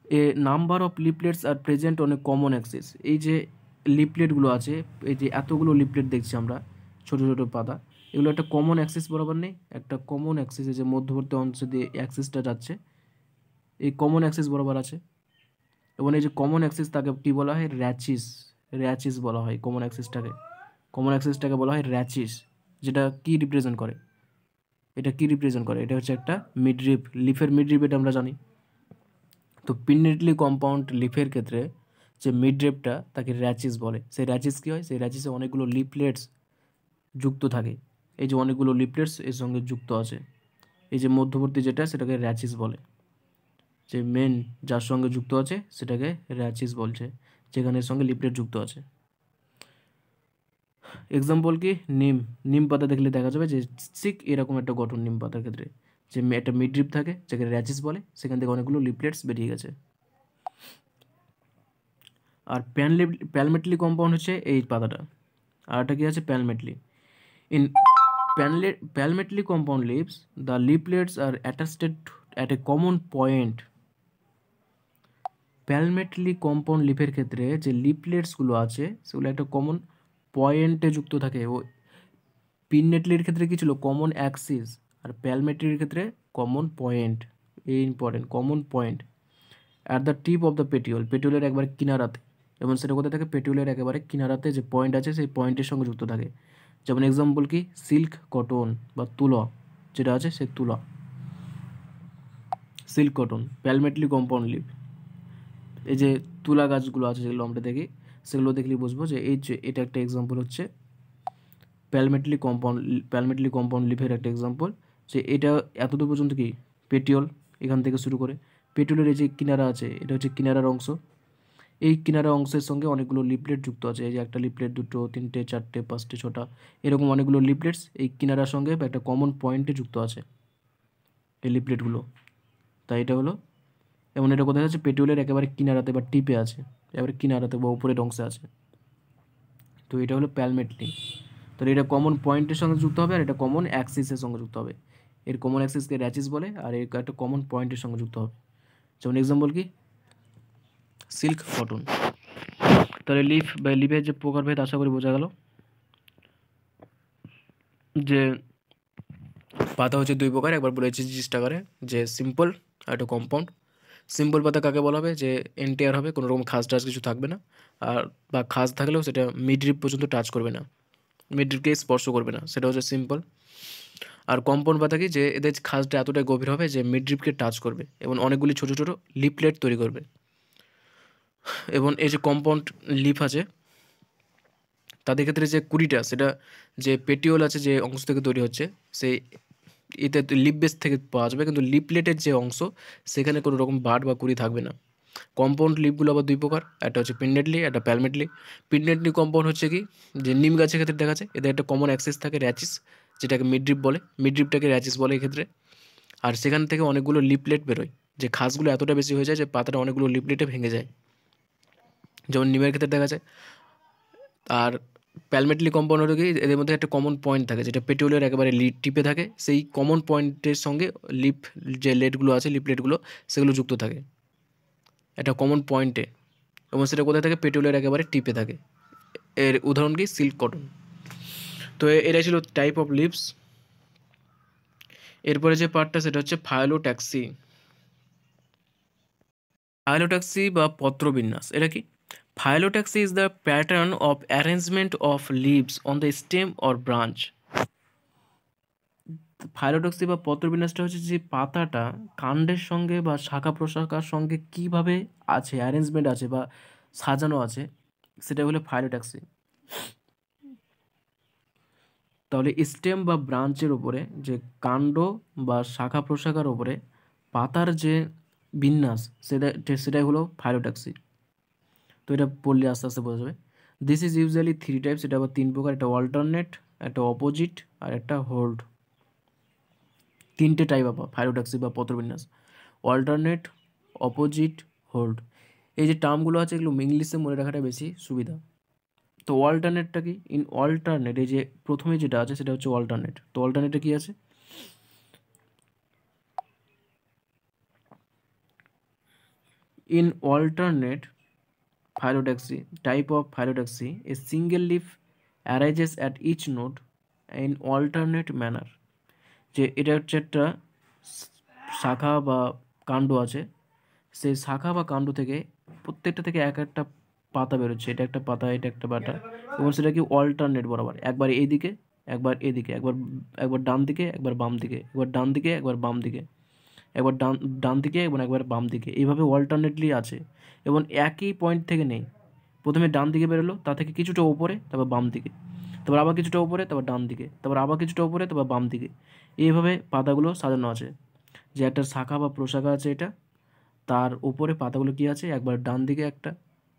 a number of leaflets are present on a common axis. এই যে লিফলেটগুলো আছে, এই যে এতগুলো লিফলেট দেখছি আমরা, ছোটো ছোটো পাতা, এগুলো একটা কমন অ্যাক্সিস বরাবর নেই, একটা কমন অ্যাক্সিসে যে মধ্যবর্তী অংশ দিয়ে অ্যাক্সিসটা যাচ্ছে, এই কমন অ্যাক্সিস বরাবর আছে। এবং এই যে কমন অ্যাক্সিস তাকে কী বলা হয়, র্যাচিস বলা হয়। কমন অ্যাক্সিসটাকে বলা হয় র্যাচিস। যেটা কি রিপ্রেজেন্ট করে, এটা হচ্ছে একটা মিডরিপ, লিফের মিডরিপ, এটা আমরা জানি। তো পিন্নেটলি কম্পাউন্ড লিফের ক্ষেত্রে যে মিডরেপটা তাকে র্যাচিস বলে। সেই র্যাচিস কী হয়, সেই র্যাচিসে অনেকগুলো লিফলেটস যুক্ত থাকে। এই যে অনেকগুলো লিফলেটস এর সঙ্গে যুক্ত আছে, এই যে মধ্যবর্তী যেটা সেটাকে র্যাচিস বলে। যে মেন যার সঙ্গে যুক্ত আছে সেটাকে র্যাচিস বলছে, যেখানে এর সঙ্গে লিফলেট যুক্ত আছে। এক্সাম্পল কি, নিম পাতা দেখলে দেখা যাবে যে ঠিক এরকম একটা গঠন নিম পাতার ক্ষেত্রে, যে একটা মিডরিপ থাকে যাকে র্যাচিস বলে, সেখান থেকে অনেকগুলো লিফলেটস বেরিয়ে গেছে। আর প্যালমেটলি কম্পাউন্ড হচ্ছে এই পাতাটা, আর এটা কি আছে, palmately. In palmately compound leaves, the leaflets are at a common point. Palmately compound লিফের ক্ষেত্রে যে লিফলেটসগুলো আছে সেগুলো একটা কমন পয়েন্টে যুক্ত থাকে। ও পিননেটলির ক্ষেত্রে কী ছিল, কমন অ্যাক্সিস, আর প্যালমেট্রির ক্ষেত্রে কমন পয়েন্ট। এই important, common point at the tip of the petiole, পেটিওলের একবারে কিনারাতে। এবং সেটা কোথায় থাকে, পেটিওলের একেবারে কিনারাতে যে পয়েন্ট আছে সেই পয়েন্টের সঙ্গে যুক্ত থাকে। যেমন এক্সাম্পল কি, সিল্ক, কটন বা তুলা যেটা আছে সে তুলা, সিল্ক কটন, প্যালমেটলি কম্পাউন্ড লিফ। এই যে তুলা গাছগুলো আছে যেগুলো আমরা দেখি, সেগুলো দেখলে বুঝবো যে এই যে এটা একটা এক্সাম্পল হচ্ছে প্যালমেটলি কম্পাউন্ড লিফের একটা এক্সাম্পল। যে এটা এতদূর পর্যন্ত কি পেটিওল, এখান থেকে শুরু করে পেটিওলের এই যে কিনারা আছে এটা হচ্ছে কিনারার অংশ। এই কিনারা অংশের সঙ্গে অনেকগুলো লিফলেট যুক্ত আছে। এই যে একটা লিফলেট, দুটো, তিনটে, চারটে, পাঁচটে, ছটা, এরকম অনেকগুলো লিফলেটস এই কিনারার সঙ্গে একটা কমন পয়েন্টে যুক্ত আছে এই লিফলেটগুলো। তাই এটা হলো, এবং এটা কোথায় আছে, পেটিওলের একেবারে কিনারাতে বা টিপে আছে, একেবারে কিনারাতে বা উপরের অংশে আছে। তো এটা হলো প্যালমেটলি। তাহলে এটা কমন পয়েন্টের সঙ্গে যুক্ত হবে আর এটা কমন অ্যাক্সিসের সঙ্গে যুক্ত হবে। এর কমন অ্যাক্সিসকে র্যাচিস বলে আর এর একটা কমন পয়েন্টের সঙ্গে যুক্ত হবে। যেমন এক্সাম্পল কি, সিল্ক, কটন। তাহলে লিফ বা লিফের যে প্রকারভেদ আশা করি বোঝা গেল। যে পাতা হচ্ছে দুই প্রকার, একবার বলেছি জিস্টাকারে, যে সিম্পল আর একটা কম্পাউন্ড। সিম্পল পাতা কাকে বলা হবে, যে এন্টিয়ার হবে, কোনো রকম খাস টাস কিছু থাকবে না, আর বা খাস থাকলেও সেটা মিডরিপ পর্যন্ত টাচ করবে না, মিডরিপকে স্পর্শ করবে না, সেটা হচ্ছে সিম্পল। আর কম্পাউন্ড পাতা কি, যে এদের খাসটা এতটাই গভীর হবে যে মিডরিপকে টাচ করবে এবং অনেকগুলি ছোটো ছোটো লিফলেট তৈরি করবে। এবং এই যে কম্পাউন্ড লিফ আছে তাদের ক্ষেত্রে যে কুড়িটা, সেটা যে পেটিওল আছে যে অংশ থেকে তৈরি হচ্ছে সেই এতে লিপ বেস থেকে পাওয়া যাবে, কিন্তু লিপলেটের যে অংশ সেখানে কোনো রকম বাড বা কুড়ি থাকবে না। কম্পাউন্ড লিপগুলো আবার দুই প্রকার, একটা হচ্ছে পিন্ডেটলি, একটা প্যালমেটলি। পিন্ডেটলি কম্পাউন্ড হচ্ছে কি, যে নিম গাছের ক্ষেত্রে দেখা যায় এদের একটা কমন অ্যাক্সিস থাকে র্যাচিস, যেটাকে মিডরিপ বলে, মিডরিপটাকে র্যাচিস বলে এক্ষেত্রে। আর সেখান থেকে অনেকগুলো লিপলেট বেরোয়, যে খাসগুলো এতটা বেশি হয়ে যায় যে পাতাটা অনেকগুলো লিপলেটে ভেঙে যায়, যেমন নিমের ক্ষেত্রে দেখা যায়। আর প্যালমেটলি কম্পাউন্ড হলো কি, এদের মধ্যে একটা কমন পয়েন্ট থাকে যেটা পেটিওলের একেবারে টিপে থাকে, সেই কমন পয়েন্টের সঙ্গে লিপ যে লেটগুলো আছে, লিপলেটগুলো সেগুলো যুক্ত থাকে একটা কমন পয়েন্টে, এবং সেটা কোথায় থাকে, পেটিওলের একেবারে টিপে থাকে। এর উদাহরণ কি, সিল্ক, কটন। তো এটা ছিল টাইপ অফ লিভস। এরপরে যে পার্টটা সেটা হচ্ছে ফাইলোট্যাক্সি। ফাইলোট্যাক্সি বা পত্রবিন্যাস, এটা কি? Phyllotaxy is the pattern of arrangement of leaves on the stem or branch. ফাইলোটক্সি বা পত্রবিন্যাসটা হচ্ছে যে পাতাটা কাণ্ডের সঙ্গে বা শাখা প্রশাখার সঙ্গে কিভাবে আছে, অ্যারেঞ্জমেন্ট আছে বা সাজানো আছে, সেটা হলো ফাইলোটক্সি। তাহলে স্টেম বা ব্রাঞ্চের ওপরে, যে কাণ্ড বা শাখা প্রশাখার ওপরে পাতার যে বিন্যাস, সেটাই হলো ফাইলোটক্সি। তো এটা পড়লে আস্তে আস্তে বোঝা যাবে। This is usually three types, এটা আবার তিন প্রকার, একটা অল্টারনেট, একটা অপোজিট আর একটা হোল্ড। তিনটে টাইপ আবার ফাইলোটক্সি বা পত্রবিন্যাস, অল্টারনেট, অপোজিট, হোল্ড। এই যে টার্মগুলো আছে এগুলো ইংলিশে মনে রাখাটা বেশি সুবিধা। তো অল্টারনেটটা কি, ইন অল্টারনেট, এই যে প্রথমে যেটা আছে সেটা হচ্ছে অল্টারনেট। তো অল্টারনেটে কি আছে, in alternate phyllotaxy, type of phyllotaxy, a single leaf arises at each node in alternate manner. যে এটা হচ্ছে একটা শাখা বা কাণ্ড আছে, সেই শাখা বা কাণ্ড থেকে প্রত্যেকটা থেকে এক একটা পাতা বেরোচ্ছে, এটা একটা পাতা, এটা একটা পাতা, এবং সেটা কি অল্টারনেট বরাবর, একবার এইদিকে একবার এদিকে, একবার একবার ডান দিকে একবার বাম দিকে, একবার ডান দিকে একবার বাম দিকে, একবার ডান দিকে এবং একবার বাম দিকে, এইভাবে অল্টারনেটলি আছে। এবং একই পয়েন্ট থেকে নেই, প্রথমে ডান দিকে বেরোলো, তা থেকে কিছুটা ওপরে, তারপর বাম দিকে, তারপর আবার কিছুটা ওপরে, তারপর ডান দিকে, তারপর আবার কিছুটা ওপরে, তারপর বাম দিকে, এইভাবে পাতাগুলো সাজানো আছে। যে একটা শাখা বা প্রশাখা আছে এটা, তার উপরে পাতাগুলো কি আছে, একবার ডান দিকে একটা,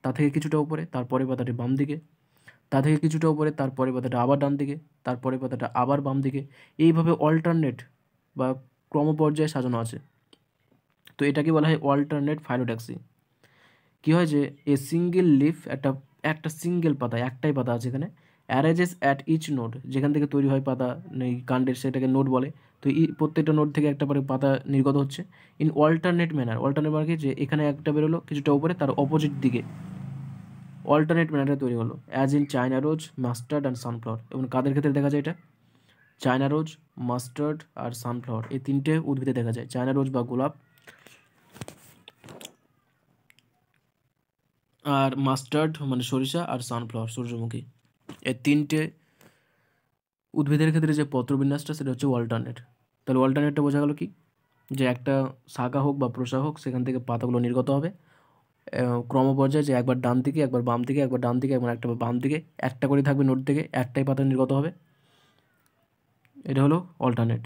তা থেকে কিছুটা উপরে, তারপরে পাতাটি বাম দিকে, তা থেকে কিছুটা উপরে, তারপরে পাতাটা আবার ডান দিকে, তারপরে পাতাটা আবার বাম দিকে, এইভাবে অল্টারনেট বা ক্রমপর্যায়ে সাজানো আছে। তো এটাকে বলা হয় অল্টারনেট ফাইলোট্যাক্সি। কী হয়, যে এ সিঙ্গেল লিফ, একটা সিঙ্গেল পাতা, একটাই পাতা আছে এখানে, অ্যারেজেস অ্যাট ইচ নোড, যেখান থেকে তৈরি হয় পাতা এই কাণ্ডের সেটাকে নোড বলে, তো প্রত্যেকটা নোড থেকে একটা করে পাতা নির্গত হচ্ছে ইন অল্টারনেট ম্যানার। অল্টারনেট মানে কি, যে এখানে একটা বেরোলো কিছুটা উপরে, তার অপোজিট দিকে অল্টারনেট ম্যানারে তৈরি হলো, as in China rose, mustard and sunflower. এবং কাদের ক্ষেত্রে দেখা যায় এটা? চায়না রোজ, মাস্টার্ড আর সানফ্লাওয়ার, এই তিনটে উদ্ভিদে দেখা যায়। চায়না রোজ বা গোলাপ, আর মাস্টার্ড মানে সরিষা, আর সানফ্লাওয়ার সূর্যমুখী, এই তিনটে উদ্ভিদের ক্ষেত্রে যে পত্রবিন্যাসটা সেটা হচ্ছে অল্টারনেট। তাহলে অল্টারনেটটা বোঝা গেল কি, যে একটা শাখা হোক বা প্রশাখা হোক, সেখান থেকে পাতাগুলো নির্গত হবে ক্রমপর্যায়ে, যে একবার ডান দিকে, একবার বাম দিকে, একবার ডান দিকে, একবার একটা বাম দিকে, একটা করে থাকবে নোড থেকে, একটাই পাতা নির্গত হবে। এটা হলো অল্টারনেট।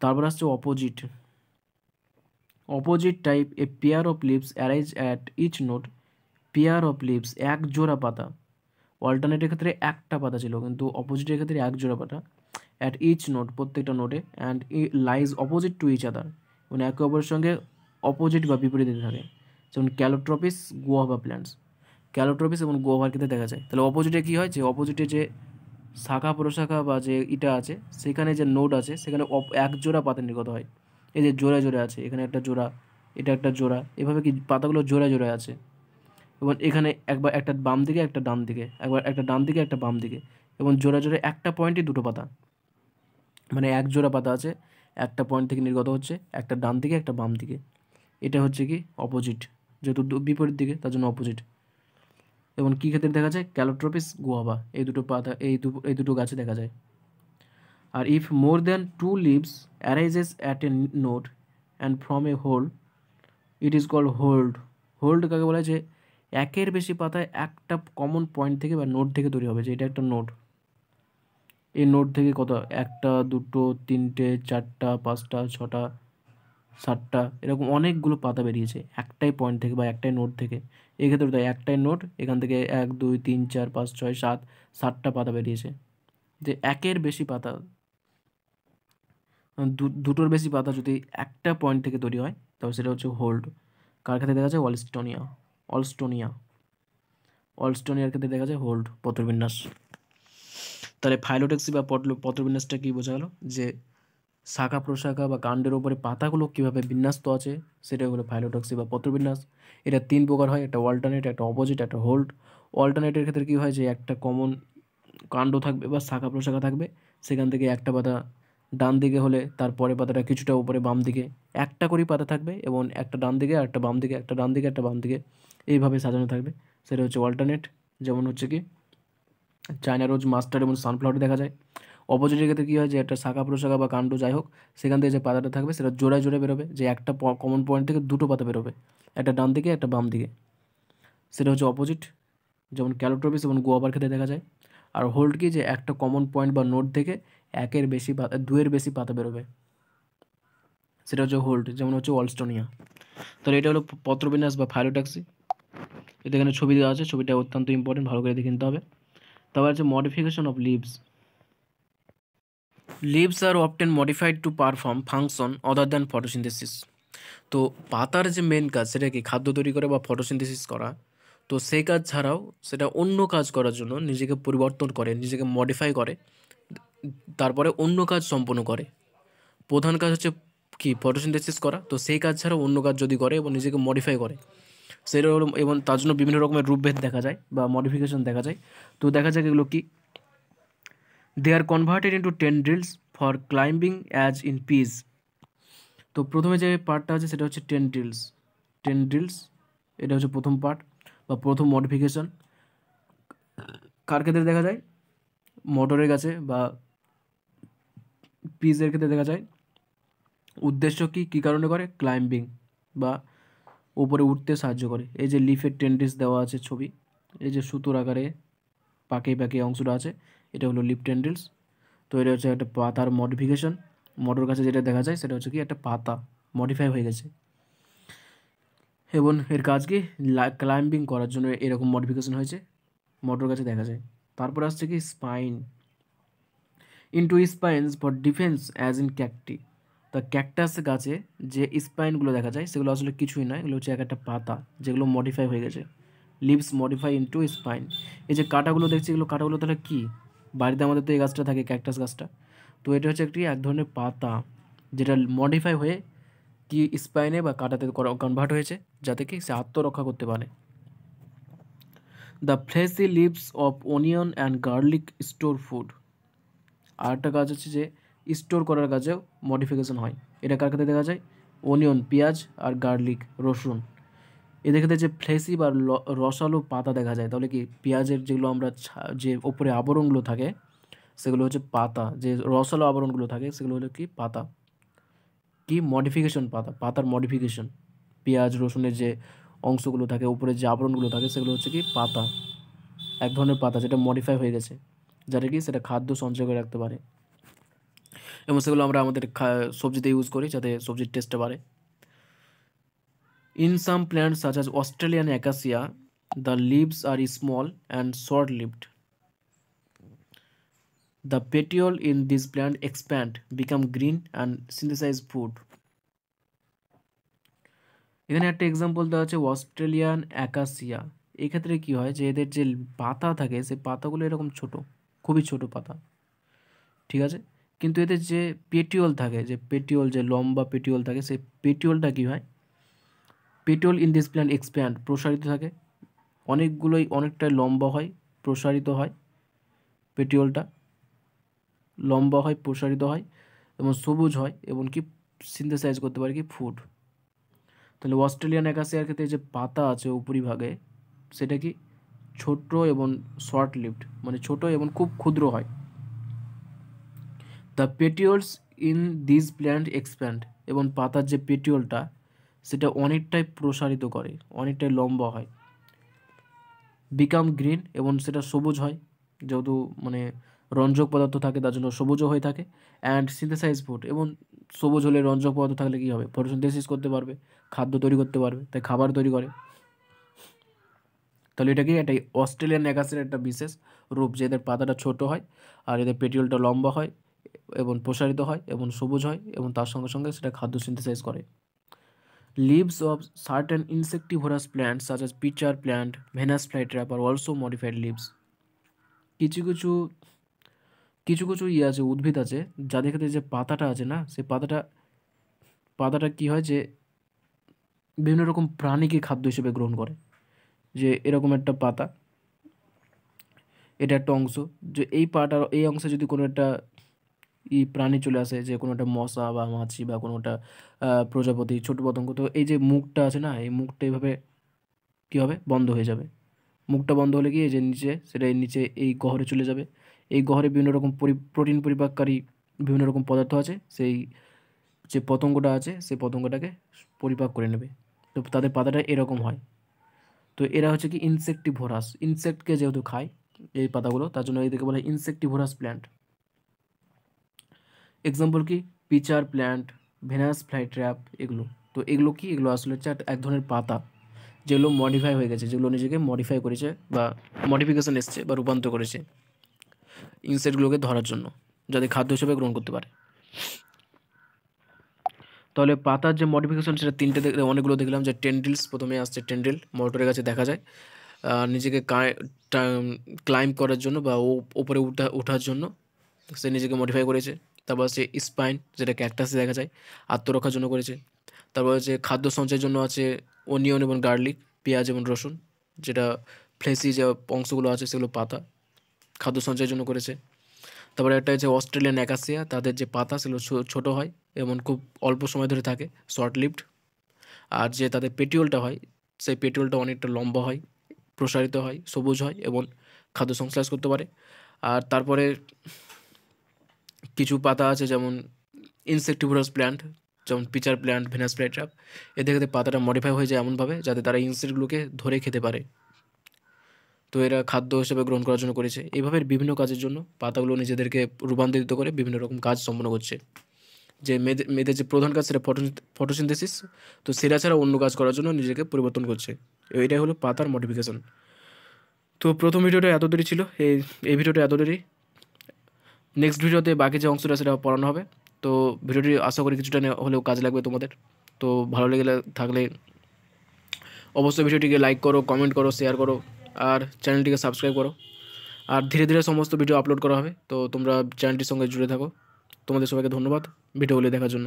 তারপর আসছে opposite. Opposite type, a pair of leaves arise at each node. Pair of leaves, এক জোড়া পাতা। অল্টারনেটের ক্ষেত্রে একটা পাতা ছিল, কিন্তু অপোজিটের ক্ষেত্রে এক জোড়া পাতা। অ্যাট ইচ নোড, প্রত্যেকটা নোডে, and lies opposite to each other, মানে একে অপরের সঙ্গে অপোজিট বা বিপরীতে থাকে। যেমন ক্যালোট্রপিস, গুয়াভা প্ল্যান্টস। ক্যালোট্রপিস এবং গুয়াভার ক্ষেত্রে দেখা যায়। তাহলে অপোজিটে কী হয়, যে অপোজিটে যে শাখা প্রশাখা বা যে ইটা আছে, সেখানে যে নোড আছে, সেখানে এক জোড়া পাতা নির্গত হয়। এই যে জোড়া জোড়া আছে, এখানে একটা জোড়া, এটা একটা জোড়া, এভাবে কি পাতাগুলো জোড়া জোড়া আছে। এবং এখানে একবার একটা বাম দিকে, একটা ডান দিকে, একবার একটা ডান দিকে, একটা বাম দিকে, এবং জোড়া জোড়া একটা পয়েন্টে দুটো পাতা, মানে এক জোড়া পাতা আছে, একটা পয়েন্ট থেকে নির্গত হচ্ছে, একটা ডান দিকে, একটা বাম দিকে। এটা হচ্ছে কি অপোজিট, যেহেতু বিপরীত দিকে, তার জন্য অপোজিট। এবং কী ক্ষেত্রে দেখা যায়? ক্যালোট্রপিস, গুয়াভা, এই দুটো পাতা, এই দুটো গাছে দেখা যায়। আর if more than two leaves arises at a node and from a whorl, it is called whorled. Whorled কাকে বলা হয়? যে একের বেশি পাতায় একটা কমন পয়েন্ট থেকে বা নোড থেকে তৈরি হবে, যে এটা একটা নোড। এই নোড থেকে কত, একটা, দুটো, তিনটে, চারটা, পাঁচটা, ছটা, সাতটা, এরকম অনেকগুলো পাতা বেরিয়েছে একটাই পয়েন্ট থেকে বা একটাই নোড থেকে। এক্ষেত্রে তাই একটাই নোড, এখান থেকে 1 2 3 4 5 6 7, 7টা পাতা বেরিয়েছে। যে একের বেশি পাতা, দুটোর বেশি পাতা যদি একটা পয়েন্ট থেকে তৈরি হয়, তবে সেটা হচ্ছে হোল্ড। কার ক্ষেত্রে দেখা যায়? অলস্টোনিয়া। অলস্টোনিয়া অলস্টোনিয়ার ক্ষেত্রে দেখা যায় হোল্ড পত্রবিন্যাস। তাহলে ফাইলোটেক্সি বা পত্রবিন্যাসটা কি বোঝা গেল? যে শাখা প্রশাখা বা কাণ্ডের উপরে পাতাগুলো কীভাবে বিন্যস্ত আছে, সেটা হলো ফাইলোটক্সি বা পত্রবিন্যাস। এটা 3 প্রকার হয়, একটা অল্টারনেট, একটা অপোজিট, একটা হোল্ড। অল্টারনেটের ক্ষেত্রে কী হয়, যে একটা কমন কাণ্ড থাকবে বা শাখা প্রশাখা থাকবে, সেখান থেকে একটা পাতা ডান দিকে হলে তার পরের পাতাটা কিছুটা উপরে বাম দিকে, একটা করেই পাতা থাকবে, এবং একটা ডান দিকে, আর একটা বাম দিকে, একটা ডান দিকে, একটা বাম দিকে, এইভাবে সাজানো থাকবে। সেটা হচ্ছে অল্টারনেট। যেমন হচ্ছে কি চায়না রোজ, মাস্টার্ড এবং সানফ্লাওয়ারে দেখা যায়। অপোজিটের ক্ষেত্রে কী হয়, যে একটা শাখা প্রশাখা বা কাণ্ড যাই হোক, সেখান থেকে যে পাতাটা থাকবে সেটা জোড়ায় জোড়ে বেরোবে, যে একটা কমন পয়েন্ট থেকে দুটো পাতা বেরোবে, একটা ডান দিকে, একটা বাম দিকে। সেটা হচ্ছে অপোজিট, যেমন ক্যালোট্রপিস এবং গুয়াভার ক্ষেত্রে দেখা যায়। আর হোল্ড কি, যে একটা কমন পয়েন্ট বা নোড থেকে একের বেশি পাতা, দুয়ের বেশি পাতা বেরোবে, সেটা হচ্ছে হোল্ড, যেমন হচ্ছে অলস্টোনিয়া। তাহলে এটা হলো পত্রবিন্যাস বা ফাইলোট্যাক্সি। এটা এখানে ছবি দেওয়া আছে, ছবিটা অত্যন্ত ইম্পর্টেন্ট, ভালো করে দেখে নিতে হবে। তারপর হচ্ছে modification of leaves. Leaves are often modified to perform function other than photosynthesis. তো পাতার যে মেন কাজ, সেটা কি খাদ্য তৈরি করে বা ফটোসিনথেসিস করা। তো সেই কাজ ছাড়াও সেটা অন্য কাজ করার জন্য নিজেকে পরিবর্তন করে, নিজেকে মডিফাই করে, তারপরে অন্য কাজ সম্পন্ন করে। প্রধান কাজ হচ্ছে কি, ফটোসিনথেসিস করা। তো সেই কাজ ছাড়াও অন্য কাজ যদি করে এবং নিজেকে মডিফাই করে, সেটা হলো, এবং তার জন্য বিভিন্ন রকমের রূপভেদ দেখা যায় বা মডিফিকেশন দেখা যায়। তো দেখা যায় এগুলো কি, they are converted into tendrils for climbing as in peas. তো প্রথমে যে পার্টটা আছে সেটা হচ্ছে টেন্ড্রিলস। টেন্ড্রিলস, এটা হচ্ছে প্রথম পার্ট বা প্রথম মডিফিকেশন। কার ক্ষেত্রে দেখা যায়? মটরের গাছে বা পিসের ক্ষেত্রে দেখা যায়। উদ্দেশ্য কি, কী কারণে করে? ক্লাইম্বিং বা উপরে উঠতে সাহায্য করে। এই যে লিফের টেন্ড্রিলস দেওয়া আছে ছবি, এই যে সুতোর আকারে পাকে পাকে অংশটা আছে, এটা হলো লিফ টেন্ড্রিলস। তো এটা হচ্ছে একটা পাতার মডিফিকেশন। মটর গাছে যেটা দেখা যায় সেটা হচ্ছে কি, একটা পাতা মডিফাই হয়ে গেছে, এবং এর কাজ কি, ক্লাইম্বিং করার জন্য এরকম মডিফিকেশন হয়েছে, মটর গাছে দেখা যায়। তারপর আসছে কি spine, into spines for defence as in cacti. তা ক্যাকটাস গাছে যে স্পাইনগুলো দেখা যায়, সেগুলো আসলে কিছুই নয়, এগুলো হচ্ছে এক একটা পাতা যেগুলো মডিফাই হয়ে গেছে। Leaves modify into spine. এই যে কাঁটাগুলো দেখছি, এগুলো কাঁটাগুলো তাহলে কি? বাড়িতে আমাদের তো এই গাছটা থাকে, ক্যাকটাস গাছটা। তো এটা হচ্ছে একটি এক ধরনের পাতা, যেটা মডিফাই হয়ে কি স্পাইনে বা কাঁটাতে কনভার্ট হয়েছে, যাতে কি সে আত্মরক্ষা করতে পারে। The fleshy leaves of onion and garlic store food. আর একটা কাজ হচ্ছে যে স্টোর করার কাজেও মডিফিকেশন হয়। এটা কার ক্ষেত্রে দেখা যায়? অনিয়ন পেঁয়াজ আর গার্লিক রসুন, এদের ক্ষেত্রে যে ফ্লেসি বা রসালো পাতা দেখা যায়। তাহলে কি পেঁয়াজের যেগুলো আমরা যে ওপরে আবরণগুলো থাকে সেগুলো হচ্ছে পাতা, যে রসালো আবরণগুলো থাকে সেগুলো হলো কি পাতা, কি মডিফিকেশন পাতা, পাতার মডিফিকেশন। পেঁয়াজ রসুনের যে অংশগুলো থাকে উপরে যে আবরণগুলো থাকে সেগুলো হচ্ছে কি পাতা, এক ধরনের পাতা যেটা মডিফাই হয়ে গেছে, যাতে কি সেটা খাদ্য সঞ্চয় করে রাখতে পারে, এবং সেগুলো আমরা আমাদের সবজিতে ইউজ করি যাতে সবজির টেস্টটা বাড়ে। In some plants such as Australian acacia, the leaves are small and short-lived. The petiole in this plant expand, become green and synthesize food. এখানে একটা এক্সাম্পল দেওয়া আছে অস্ট্রেলিয়ান অ্যাকাসিয়া। এক্ষেত্রে কি হয় যে এদের যে পাতা থাকে সেই পাতাগুলো এরকম ছোট, খুবই ছোট পাতা, ঠিক আছে, কিন্তু এদের যে পেটিওল থাকে, যে পেটিওল, যে লম্বা পেটিওল থাকে, সেই পেটিওলটা কি হয়, পেটিওল ইন দিস প্ল্যান্ট এক্সপ্যান্ড, প্রসারিত থাকে, অনেকটাই লম্বা হয়, প্রসারিত হয়, পেটিওলটা লম্বা হয়, প্রসারিত হয় এবং সবুজ হয়, এবং কি সিনথেসাইজ করতে পারে কি ফুড। তাহলে অস্ট্রেলিয়ান অ্যাকাসিয়ার ক্ষেত্রে যে পাতা আছে উপরিভাগে সেটা কি ছোট এবং শর্ট লিভড, মানে ছোট এবং খুব ক্ষুদ্র হয়। The petioles in this plant expand, এবং পাতার যে পেটিওলটা সেটা অনেকটাই প্রসারিত করে, অনেকটাই লম্বা হয়। বিকাম গ্রিন, এবং সেটা সবুজ হয়, যেহেতু মানে রঞ্জক পদার্থ থাকে তার জন্য সবুজও হয়ে থাকে। অ্যান্ড সিনথেসাইজ ফুড, এবং সবুজ হলে রঞ্জক পদার্থ থাকলে কী হবে, ফটোসিনথেসিস করতে পারবে, খাদ্য তৈরি করতে পারবে, তাই খাবার তৈরি করে। তাহলে এটা কি একটা অস্ট্রেলিয়ান অ্যাকাসিয়ার একটা বিশেষ রূপ, যে এদের পাতাটা ছোট হয় আর এদের পেটিওলটা লম্বা হয় এবং প্রসারিত হয় এবং সবুজ হয়, এবং তার সঙ্গে সঙ্গে সেটা খাদ্য সিনথেসাইজ করে। Leaves of certain insectivorous plants such as pitcher plant, Venus flytrap are also modified leaves. কিছু কিছু কিছু কিছু আছে উদ্ভিদ আছে যাদের ক্ষেত্রে যে পাতাটা আছে না, সেই পাতাটা কি হয় যে বিভিন্ন রকম প্রাণীকে খাদ্য হিসেবে গ্রহণ করে। যে এরকম একটা পাতা, এটা একটা অংশ, যে এই অংশে যদি কোনো একটা প্রাণী চলে আসে, যে কোনো একটা মশা বা মাছি বা কোনো একটা প্রজাপতি ছোট পতঙ্গ, তো এই যে মুখটা আছে না, এই মুখটা এইভাবে কী হবে, বন্ধ হয়ে যাবে। মুখটা বন্ধ হলে কি এই যে নিচে, সেটা এর নিচে এই গহ্বরে চলে যাবে। এই গহ্বরে বিভিন্ন রকম প্রোটিন পরিপাককারী বিভিন্ন রকম পদার্থ আছে, সেই যে পতঙ্গটা আছে সেই পতঙ্গটাকে পরিপাক করে নেবে। তো তাদের পাতাটা এরকম হয়। তো এরা হচ্ছে কি ইনসেক্টিভোরাস, ইনসেক্টকে যেহেতু খায় এই পাতাগুলো, তার জন্য এদেরকে বলা হয় ইনসেক্টিভোরাস প্ল্যান্ট। এক্সাম্পল কি পিচার প্ল্যান্ট, ভেনাস ফ্লাইট্র্যাপ, এগুলো। তো এগুলো কি, এগুলো আসলে হচ্ছে এক ধরনের পাতা যেগুলো মডিফাই হয়ে গেছে, যেগুলো নিজেকে মডিফাই করেছে বা মডিফিকেশন এসছে বা রূপান্তর করেছে ইনসেক্টগুলোকে ধরার জন্য, যাতে খাদ্য হিসেবে গ্রহণ করতে পারে। তাহলে পাতার যে মডিফিকেশন সেটা তিনটে অনেকগুলো দেখলাম, যে টেন্ড্রিলস প্রথমে আসছে, টেন্ড্রিল মোটরের কাছে দেখা যায় নিজেকে ক্লাইম্ব করার জন্য বা ওপরে ওঠার জন্য সে নিজেকে মডিফাই করেছে। তারপর আছে স্পাইন, যেটা ক্যাকটাসে দেখা যায়, আত্মরক্ষার জন্য করেছে। তারপর হচ্ছে খাদ্য সঞ্চয়ের জন্য আছে অনিয়ন এবং গার্লিক, পেঁয়াজ এবং রসুন, যেটা ফ্লেসি যে অংশগুলো আছে সেগুলো পাতা খাদ্য সঞ্চয়ের জন্য করেছে। তারপরে একটা হচ্ছে অস্ট্রেলিয়ান অ্যাকাসিয়া, তাদের যে পাতা সেগুলো ছোটো হয় এবং খুব অল্প সময় ধরে থাকে, শর্ট লিভড। আর যে তাদের পেটিওলটা হয় সেই পেটিওলটা অনেকটা লম্বা হয়, প্রসারিত হয়, সবুজ হয় এবং খাদ্য সংশ্লেষ করতে পারে। আর তারপরে কিছু পাতা আছে যেমন ইনসেক্টিভোরাস প্ল্যান্ট, যেমন পিচার প্ল্যান্ট, ভেনাস ফ্লাইট্র্যাপ, এদের ক্ষেত্রে পাতাটা মডিফাই হয়ে যায় এমনভাবে যাতে তারা ইনসেক্টগুলোকে ধরে খেতে পারে। তো এরা খাদ্য হিসেবে গ্রহণ করার জন্য করেছে। এইভাবে বিভিন্ন কাজের জন্য পাতাগুলো নিজেদেরকে রূপান্তরিত করে বিভিন্ন রকম কাজ সম্পন্ন করছে। যে মেয়েদের যে প্রধান কাজ সেটা ফটোসিনথেসিস, তো সেটা ছাড়া অন্য কাজ করার জন্য নিজেকে পরিবর্তন করছে। এটাই হলো পাতার মডিফিকেশন। তো প্রথম ভিডিওটা এত দেরি ছিল, এই ভিডিওটা এত দেরি। নেক্সট ভিডিওতে বাকি যে অংশটা সেটা পড়ানো হবে। তো ভিডিওটি আশা করি কিছুটা হলেও কাজে লাগবে তোমাদের। তো ভালো লেগে থাকলে অবশ্যই ভিডিওটিকে লাইক করো, কমেন্ট করো, শেয়ার করো আর চ্যানেলটিকে সাবস্ক্রাইব করো। আর ধীরে ধীরে সমস্ত ভিডিও আপলোড করা হবে, তো তোমরা চ্যানেলটির সঙ্গে জুড়ে থাকো। তোমাদের সবাইকে ধন্যবাদ ভিডিওগুলি দেখার জন্য।